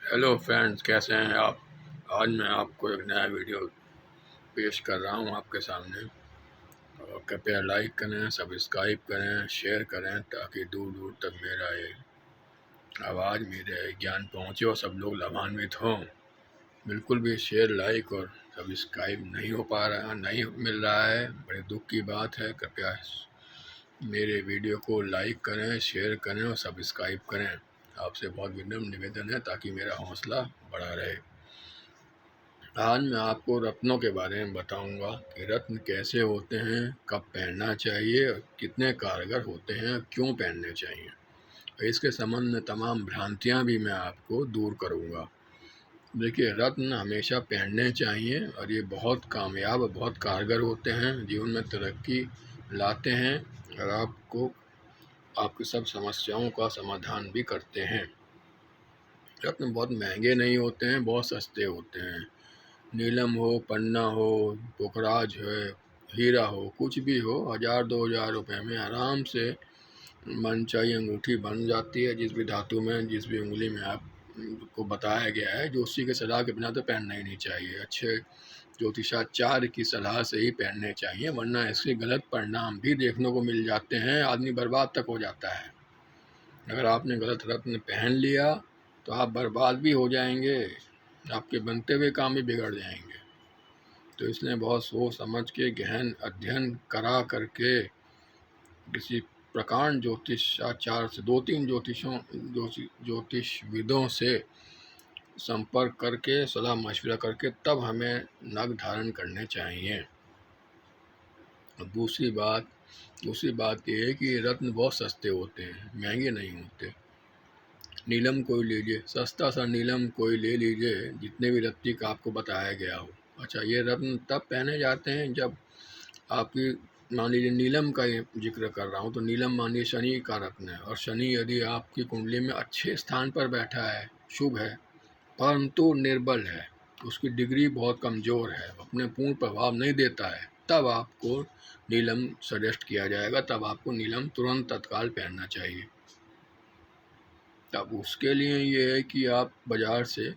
Hello friends, कैसे हैं आप। आज मैं आपको एक नया वीडियो पेश कर रहा हूं आपके सामने। और कृपया लाइक करें, सब्सक्राइब करें, शेयर करें ताकि दूर दूर तक मेरा ये आवाज़, मेरे ज्ञान पहुंचे और सब लोग लाभान्वित हों। बिल्कुल भी शेयर, लाइक और सब्सक्राइब नहीं हो पा रहा, नहीं मिल रहा है। बड़े दुख की बात है। कृपया मेरे वीडियो को लाइक करें, शेयर करें और सब्सक्राइब करें। आपसे बहुत विनम्र निवेदन है ताकि मेरा हौसला बढ़ा रहे। आज मैं आपको रत्नों के बारे में बताऊंगा कि रत्न कैसे होते हैं, कब पहनना चाहिए, और कितने कारगर होते हैं, क्यों पहनने चाहिए। इसके संबंध में तमाम भ्रांतियां भी मैं आपको दूर करूंगा। देखिए, रत्न हमेशा पहनने चाहिए और ये बहुत कामयाब और बहुत कारगर होते हैं, जीवन में तरक्की लाते हैं और आपकी सब समस्याओं का समाधान भी करते हैं। रत्न बहुत महंगे नहीं होते हैं, बहुत सस्ते होते हैं। नीलम हो, पन्ना हो, पोखराज है, हीरा हो, कुछ भी हो, 1000-2000 रुपये में आराम से मनचाही अंगूठी बन जाती है। जिस भी धातु में, जिस भी उंगली में आप को बताया गया है, ज्योतिषी के सलाह के बिना तो पहनना ही नहीं चाहिए। अच्छे ज्योतिषाचार्य की सलाह से ही पहनने चाहिए, वरना इसके गलत परिणाम भी देखने को मिल जाते हैं। आदमी बर्बाद तक हो जाता है। अगर आपने गलत रत्न पहन लिया तो आप बर्बाद भी हो जाएंगे, आपके बनते हुए काम भी बिगड़ जाएंगे। तो इसलिए बहुत सोच समझ के गहन अध्ययन करा करके किसी प्रकांड ज्योतिषाचार्य से, 2-3 ज्योतिषविदों से संपर्क करके, सलाह मशवरा करके तब हमें नग धारण करने चाहिए। दूसरी बात यह है कि रत्न बहुत सस्ते होते हैं, महंगे नहीं होते। नीलम कोई लीजिए, सस्ता सा नीलम कोई ले लीजिए, जितने भी रत्ती का आपको बताया गया हो। अच्छा, ये रत्न तब पहने जाते हैं जब आपकी, मान लीजिए नीलम का ये जिक्र कर रहा हूँ, तो नीलम मान लीजिए शनि का रत्न है, और शनि यदि आपकी कुंडली में अच्छे स्थान पर बैठा है, शुभ है, परंतु निर्बल है, उसकी डिग्री बहुत कमज़ोर है, अपने पूर्ण प्रभाव नहीं देता है, तब आपको नीलम सजेस्ट किया जाएगा। तब आपको नीलम तुरंत तत्काल पहनना चाहिए। तब उसके लिए ये है कि आप बाज़ार से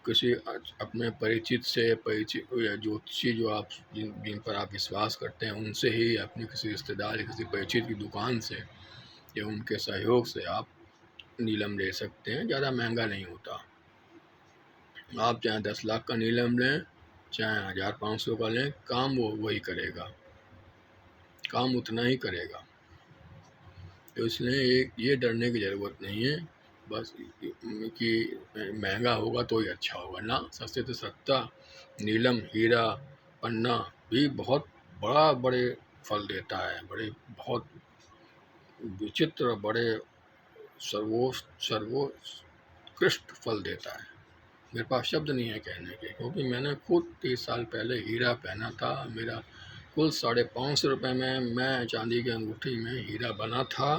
किसी अपने परिचित से, या ज्योतिषी जो आप जिन पर आप विश्वास करते हैं, उनसे ही, अपने किसी रिश्तेदार या किसी परिचित की दुकान से या उनके सहयोग से आप नीलम ले सकते हैं। ज़्यादा महंगा नहीं होता। आप चाहे 10 लाख का नीलम लें, चाहे 1500 का लें, काम वो वही करेगा, काम उतना ही करेगा। तो इसलिए ये डरने की ज़रूरत नहीं है बस कि महंगा होगा तो ही अच्छा होगा ना। सस्ते से सस्ता नीलम, हीरा, पन्ना भी बहुत बड़े फल देता है, बहुत विचित्र, बड़े सर्वोत्कृष्ट फल देता है। मेरे पास शब्द नहीं है कहने के, क्योंकि मैंने खुद 30 साल पहले हीरा पहना था। मेरा कुल 550 रुपये में मैं चांदी की अंगूठी में हीरा बना था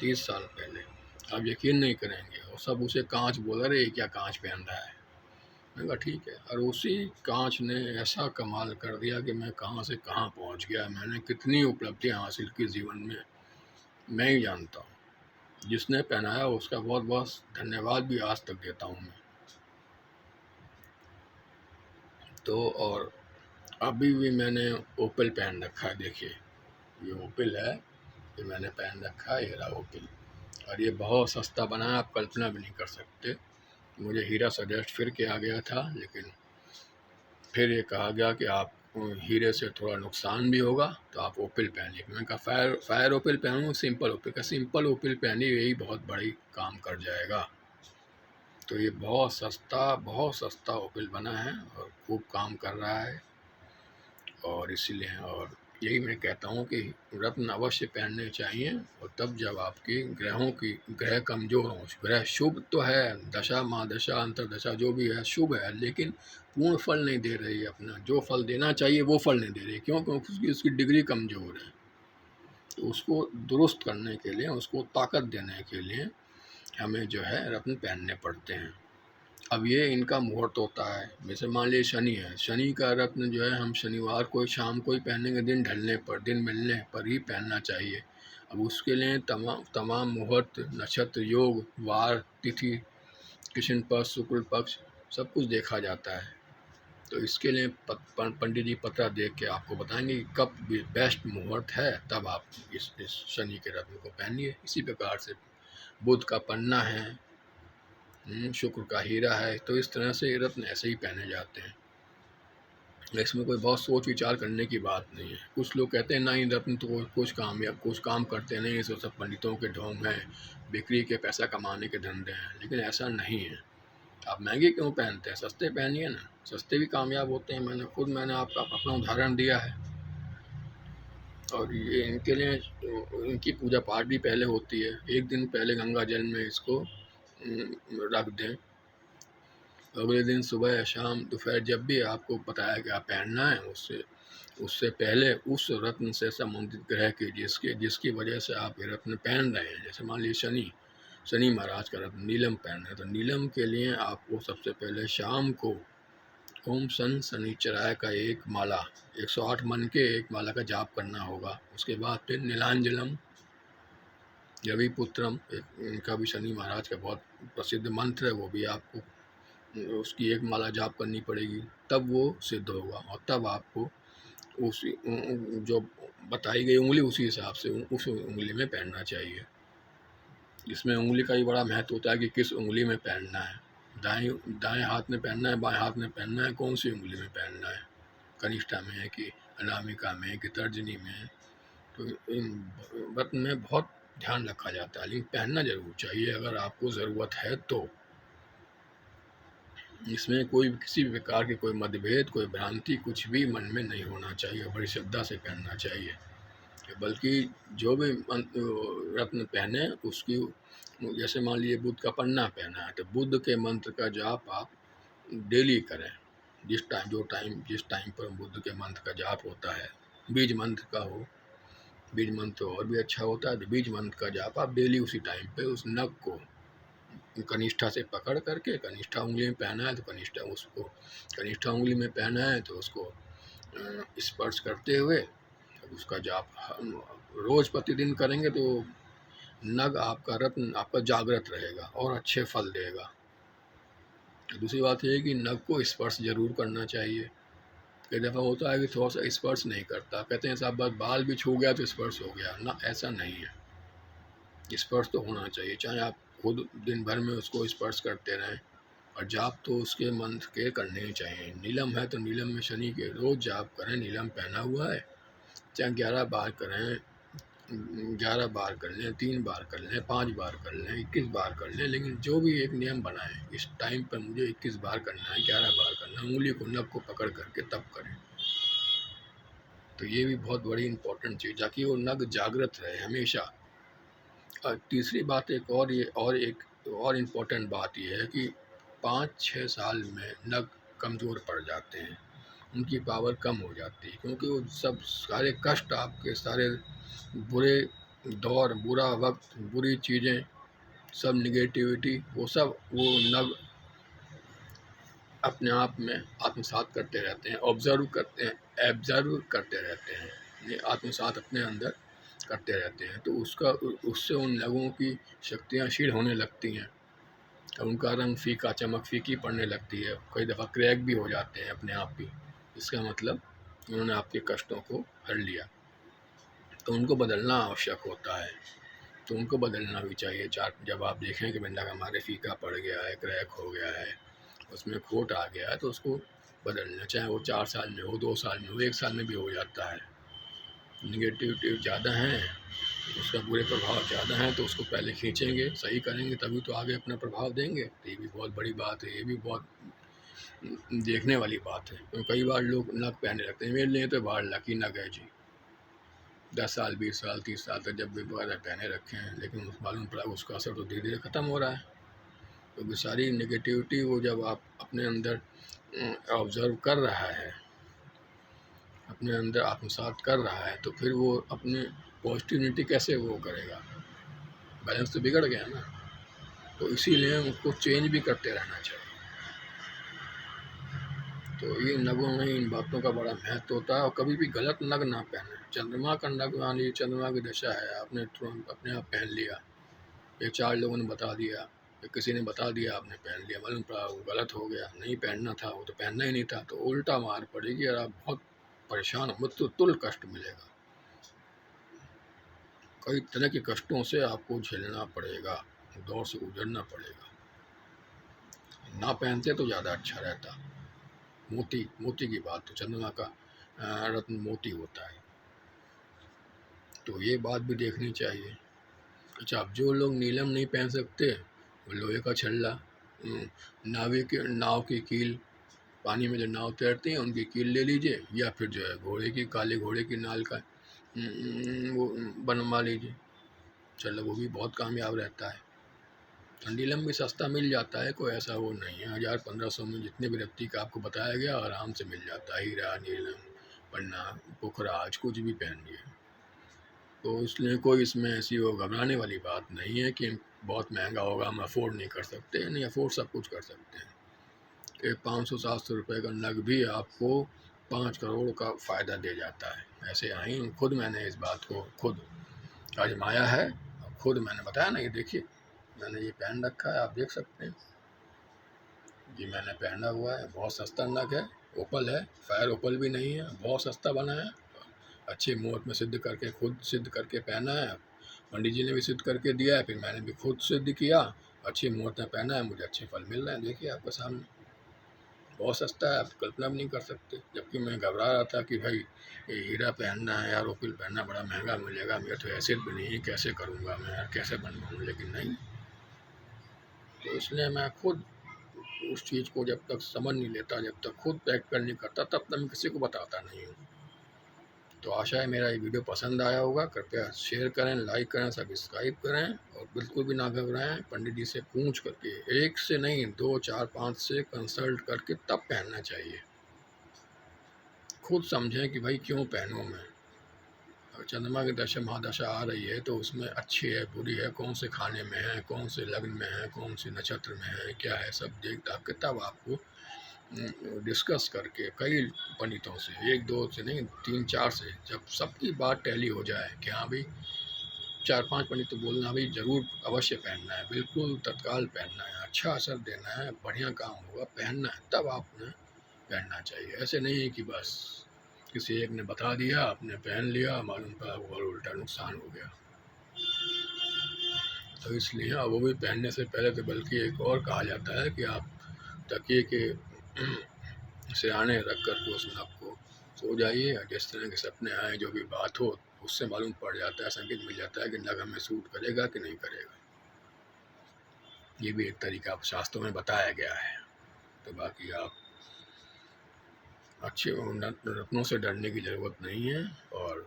30 साल पहले। आप यकीन नहीं करेंगे, और सब उसे कांच बोला, रहे क्या कांच पहन रहा है। मैंने कहा ठीक है, और उसी कांच ने ऐसा कमाल कर दिया कि मैं कहाँ से कहाँ पहुँच गया। मैंने कितनी उपलब्धियाँ हासिल की जीवन में, मैं ही जानता हूँ। जिसने पहनाया उसका बहुत बहुत धन्यवाद भी आज तक देता हूँ मैं। तो और अभी भी मैंने ओपल पहन रखा है। देखिए, ये ओपल है, ये मैंने पहन रखा है, हीरा ओपल, और ये बहुत सस्ता बना है, आप कल्पना भी नहीं कर सकते। मुझे हीरा सजेस्ट फिर किया गया था, लेकिन फिर ये कहा गया कि आप हीरे से थोड़ा नुकसान भी होगा, तो आप ओपल पहनिए। मैंने कहा फायर ओपल पहनूँ, सिंपल ओपल का, सिंपल ओपल पहनिए, यही बहुत बड़ी काम कर जाएगा। तो ये बहुत सस्ता ओपल बना है और खूब काम कर रहा है। और इसीलिए, और यही मैं कहता हूँ कि रत्न अवश्य पहनने चाहिए, और तब जब आपकी ग्रह कमज़ोर हों। ग्रह शुभ तो है, दशा, महादशा, अंतरदशा जो भी है शुभ है, लेकिन पूर्ण फल नहीं दे रही है। अपना जो फल देना चाहिए वो फल नहीं दे रही। क्यों? क्योंकि उसकी डिग्री कमज़ोर है। तो उसको दुरुस्त करने के लिए, उसको ताकत देने के लिए हमें जो है रत्न पहनने पड़ते हैं। अब ये इनका मुहूर्त होता है। जैसे मान लीजिए शनि है, शनि का रत्न जो है हम शनिवार को शाम को ही पहनेंगे, दिन ढलने पर, दिन मिलने पर ही पहनना चाहिए। अब उसके लिए तमाम मुहूर्त, नक्षत्र, योग, वार, तिथि कृष्ण पक्ष, शुक्ल पक्ष सब कुछ देखा जाता है। तो इसके लिए पंडित जी पत्रा देख के आपको बताएंगे कि कब बेस्ट मुहूर्त है, तब आप इस शनि के रत्न को पहनिए। इसी प्रकार से बुध का पन्ना है, शुक्र का हीरा है, तो इस तरह से रत्न ऐसे ही पहने जाते हैं। इसमें कोई बहुत सोच विचार करने की बात नहीं है। कुछ लोग कहते हैं ना, इन रत्न तो कुछ काम करते नहीं, इस सब पंडितों के ढोंग हैं, बिक्री के पैसा कमाने के धंधे हैं। लेकिन ऐसा नहीं है। आप महंगे क्यों पहनते हैं, सस्ते पहनिए ना, सस्ते भी कामयाब होते हैं। मैंने आपका अपना उदाहरण दिया है। और ये इनके लिए इनकी पूजा पाठ भी पहले होती है। एक दिन पहले गंगा जल में इसको रख दें। अगले दिन सुबह या शाम दोपहर जब भी आपको बताया क्या पहनना है, उससे पहले उस रत्न से संबंधित ग्रह की जिसकी वजह से आप ये रत्न पहन रहे हैं, जैसे मान लीजिए शनि महाराज का रत्न नीलम पहन रहे हैं, तो नीलम के लिए आपको सबसे पहले शाम को ओम सन शनिचराय का एक माला 108 मन के एक माला का जाप करना होगा। उसके बाद फिर नीलांजलम रविपुत्रम, इनका भी शनि महाराज का बहुत प्रसिद्ध मंत्र है, वो भी आपको उसकी एक माला जाप करनी पड़ेगी, तब वो सिद्ध होगा। और तब आपको उसी जो बताई गई उंगली उसी हिसाब से उस उंगली में पहनना चाहिए। इसमें उंगली का ही बड़ा महत्व होता है कि किस उंगली में पहनना है। दाएं हाथ में पहनना है, बाएं हाथ में पहनना है, कौन सी उंगली में पहनना है, कनिष्ठा में है कि अनामिका में है कि तर्जनी में है। तो इन रत्न में बहुत ध्यान रखा जाता है, लेकिन पहनना जरूर चाहिए अगर आपको ज़रूरत है तो। इसमें कोई किसी भी प्रकार के कोई मतभेद, कोई भ्रांति कुछ भी मन में नहीं होना चाहिए। बड़ी श्रद्धा से पहनना चाहिए। बल्कि जो भी रत्न पहने उसकी, जैसे मान लीजिए बुध का पन्ना पहना है, तो बुध के मंत्र का जाप आप डेली करें। जिस टाइम पर बुध के मंत्र का जाप होता है, बीज मंत्र का हो, बीज मंत्र और भी अच्छा होता है, तो बीज मंत्र का जाप आप डेली उसी टाइम पे उस नग को कनिष्ठा से पकड़ करके, कनिष्ठा उंगली में पहना है तो कनिष्ठा उंगली में पहना है तो उसको स्पर्श करते हुए उसका जाप रोज प्रतिदिन करेंगे तो नग आपका रत्न आपका जागृत रहेगा और अच्छे फल देगा। दूसरी बात यह है कि नग को स्पर्श जरूर करना चाहिए। कई दफ़ा होता है कि थोड़ा सा स्पर्श नहीं करता, कहते हैं साहब बस बाल भी छू गया तो स्पर्श हो गया ना, ऐसा नहीं है। स्पर्श तो होना चाहिए, चाहे आप खुद दिन भर में उसको स्पर्श करते रहें। और जाप तो उसके मंत्र के करने ही चाहिए। नीलम है तो नीलम में शनि के रोज जाप करें। नीलम पहना हुआ है, चाहे 11 बार करें, 11 बार कर लें, 3 बार कर लें, 5 बार कर लें, 21 बार कर लें, लेकिन जो भी एक नियम बनाएं, इस टाइम पर मुझे 21 बार करना है, 11 बार करना है, उंगली को नग को पकड़ करके तब करें। तो ये भी बहुत बड़ी इंपॉर्टेंट चीज़, ताकि वो नग जागृत रहे हमेशा। और तीसरी बात एक और इम्पोर्टेंट बात यह है कि 5-6 साल में नग कमज़ोर पड़ जाते हैं, उनकी पावर कम हो जाती है, क्योंकि वो सब सारे कष्ट, आपके सारे बुरे दौर, बुरा वक्त, बुरी चीज़ें, सब निगेटिविटी, वो नग अपने आप में आत्मसात करते रहते हैं, एब्जर्व करते रहते हैं, ये आत्मसात अपने अंदर करते रहते हैं। तो उससे उन नगों की शक्तियाँ क्षीण होने लगती हैं, उनका रंग फीका, चमक फीकी पड़ने लगती है, कई दफ़ा क्रैक भी हो जाते हैं अपने आप ही। इसका मतलब उन्होंने आपके कष्टों को हर लिया, तो उनको बदलना आवश्यक होता है। तो उनको बदलना भी चाहिए। जब आप देखें कि नग हमारे फीका पड़ गया है, क्रैक हो गया है, उसमें खोट आ गया है, तो उसको बदलना, चाहे वो 4 साल में हो, 2 साल में हो, 1 साल में भी हो जाता है। निगेटिविटी ज़्यादा है, उसका बुरे प्रभाव ज़्यादा हैं, तो उसको पहले खींचेंगे, सही करेंगे, तभी तो आगे अपना प्रभाव देंगे। तो ये भी बहुत बड़ी बात है, ये भी बहुत देखने वाली बात है। तो कई बार लोग नग पहनने लगते हैं, मेरे लिए तो बाहर लकी नग है जी, 10 साल, 20 साल, 30 साल तक जब भी वगैरह पहने रखे हैं, लेकिन मालूम पड़ा उसका असर तो धीरे धीरे ख़त्म हो रहा है। तो सारी नेगेटिविटी वो जब आप अपने अंदर ऑब्ज़र्व कर रहा है, अपने अंदर आत्मसात कर रहा है, तो फिर वो अपने पॉजिटिविटी कैसे वो करेगा, बैलेंस तो बिगड़ गया ना। तो इसीलिए उसको चेंज भी करते रहना चाहिए। तो ये नगों में इन बातों का बड़ा महत्व होता है। और कभी भी गलत नग ना पहने। चंद्रमा का नग, मान लीजिए चंद्रमा की दशा है, आपने तुरंत अपने आप पहन लिया, ये 4 लोगों ने बता दिया, कि किसी ने बता दिया आपने पहन लिया, मालूम पड़ा वो गलत हो गया, नहीं पहनना था, वो तो पहनना ही नहीं था, तो उल्टा मार पड़ेगी और आप बहुत परेशान, मृत्यु तुल्य कष्ट मिलेगा। कई तरह के कष्टों से आपको झेलना पड़ेगा, दौर से गुजरना पड़ेगा। ना पहनते तो ज़्यादा अच्छा रहता। मोती मोती की बात, तो चंद्रमा का रत्न मोती होता है, तो ये बात भी देखनी चाहिए। अच्छा, अब जो लोग नीलम नहीं पहन सकते, वो लोहे का छल्ला, नाव की कील, पानी में जो नाव तैरती हैं उनकी कील ले लीजिए, या फिर जो है घोड़े की, काले घोड़े की नाल का वो बनवा लीजिए, चलो वो भी बहुत कामयाब रहता है। नीलम भी सस्ता मिल जाता है, कोई ऐसा वो नहीं है, 1000-1500 में जितने भी रत्ती का आपको बताया गया आराम से मिल जाता है। हीरा, नीलम, पन्ना, पुखराज, कुछ भी पहनिए, तो इसलिए कोई इसमें ऐसी वो घबराने वाली बात नहीं है कि बहुत महंगा होगा, हम अफोर्ड नहीं कर सकते। नहीं, अफोर्ड सब कुछ कर सकते हैं। एक 500-700 रुपये का नग भी आपको 5 करोड़ का फ़ायदा दे जाता है। ऐसे आई खुद मैंने इस बात को खुद आजमाया है, खुद मैंने बताया ना, ये देखिए मैंने ये पहन रखा है, आप देख सकते हैं, ये मैंने पहना हुआ है, बहुत सस्ता नग है, ओपल है, फायर ओपल भी नहीं है, बहुत सस्ता बना है, अच्छे मुहूर्त में सिद्ध करके, खुद सिद्ध करके पहना है, पंडित जी ने भी सिद्ध करके दिया है, फिर मैंने भी खुद सिद्ध किया, अच्छे मुहूर्त में पहना है, मुझे अच्छे फल मिल रहे हैं, देखिए आपके सामने, बहुत सस्ता है, आप कल्पना भी नहीं कर सकते। जबकि मैं घबरा रहा था कि भाई ये हीरा पहनना है यार, ओपल पहनना बड़ा महंगा मिलेगा, मेरे तो एसिड भी नहीं है, कैसे करूँगा मैं यार, कैसे बनवाऊँ, लेकिन नहीं, तो इसलिए मैं खुद उस चीज़ को जब तक समझ नहीं लेता, जब तक खुद प्रैक्टिकल नहीं करता, तब तक मैं किसी को बताता नहीं हूँ। तो आशा है मेरा ये वीडियो पसंद आया होगा, कृपया शेयर करें, लाइक करें, सब्सक्राइब करें, और बिल्कुल भी ना घबराएं, पंडित जी से पूछ करके, एक से नहीं 2, 4, 5 से कंसल्ट करके तब पहनना चाहिए। खुद समझें कि भाई क्यों पहनूँ मैं, चंद्रमा की दशा महादशा आ रही है तो उसमें अच्छी है बुरी है, कौन से खाने में है, कौन से लग्न में है, कौन से नक्षत्र में है, क्या है, सब देख दाख के तब आपको डिस्कस करके कई पंडितों से, 1-2 से नहीं 3-4 से, जब सबकी बात टैली हो जाए कि हाँ भाई 4-5 पंडित तो बोलना भाई ज़रूर अवश्य पहनना है, बिल्कुल तत्काल पहनना है, अच्छा असर देना है, बढ़िया काम होगा, पहनना है, तब आपने पहनना चाहिए। ऐसे नहीं है कि बस किसी एक ने बता दिया, आपने पहन लिया, मालूम पड़ा और उल्टा नुकसान हो गया। तो इसलिए वो भी पहनने से पहले तो बल्कि एक और कहा जाता है कि आप तकिए के सिरहाने रख कर के उसमें आपको सो जाइए, जिस तरह के सपने आए, जो भी बात हो, उससे मालूम पड़ जाता है, संकेत मिल जाता है कि नग हमें सूट करेगा कि नहीं करेगा। ये भी एक तरीका आप शास्त्रों में बताया गया है। तो बाकी आप अच्छे रत्नों से डरने की ज़रूरत नहीं है, और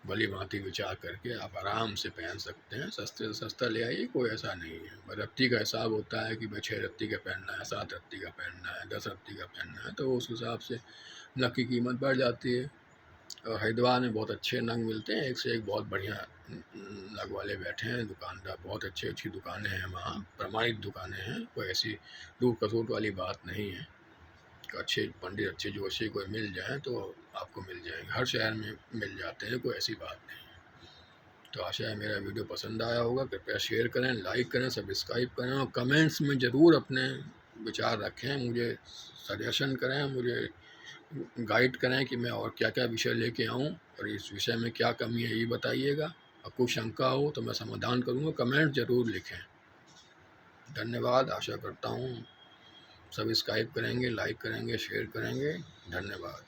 भली भांति विचार करके आप आराम से पहन सकते हैं। सस्ते से सस्ता ले आइए, कोई ऐसा नहीं है। रत्ती का हिसाब होता है कि भाई 6 रत्ती का पहनना है, 7 रत्ती का पहनना है, 10 रत्ती का पहनना है, तो उस हिसाब से नग की कीमत बढ़ जाती है। और हरिद्वार में बहुत अच्छे नग मिलते हैं, एक से एक बहुत बढ़िया नग वाले बैठे हैं दुकानदार, बहुत अच्छी दुकानें हैं वहाँ, प्रमाणित दुकानें हैं, कोई ऐसी दूर कसूट वाली बात नहीं है। अच्छे पंडित, अच्छे जोशी कोई मिल जाए तो आपको मिल जाएंगे, हर शहर में मिल जाते हैं, कोई ऐसी बात नहीं है। तो आशा है मेरा वीडियो पसंद आया होगा, कृपया शेयर करें, लाइक करें, सब्सक्राइब करें, और कमेंट्स में ज़रूर अपने विचार रखें, मुझे सजेशन करें, मुझे गाइड करें कि मैं और क्या क्या विषय लेके आऊँ, और इस विषय में क्या कमी है ये बताइएगा। और कोई शंका हो तो मैं समाधान करूँगा, कमेंट ज़रूर लिखें। धन्यवाद, आशा करता हूँ सब्सक्राइब करेंगे, लाइक करेंगे, शेयर करेंगे। धन्यवाद।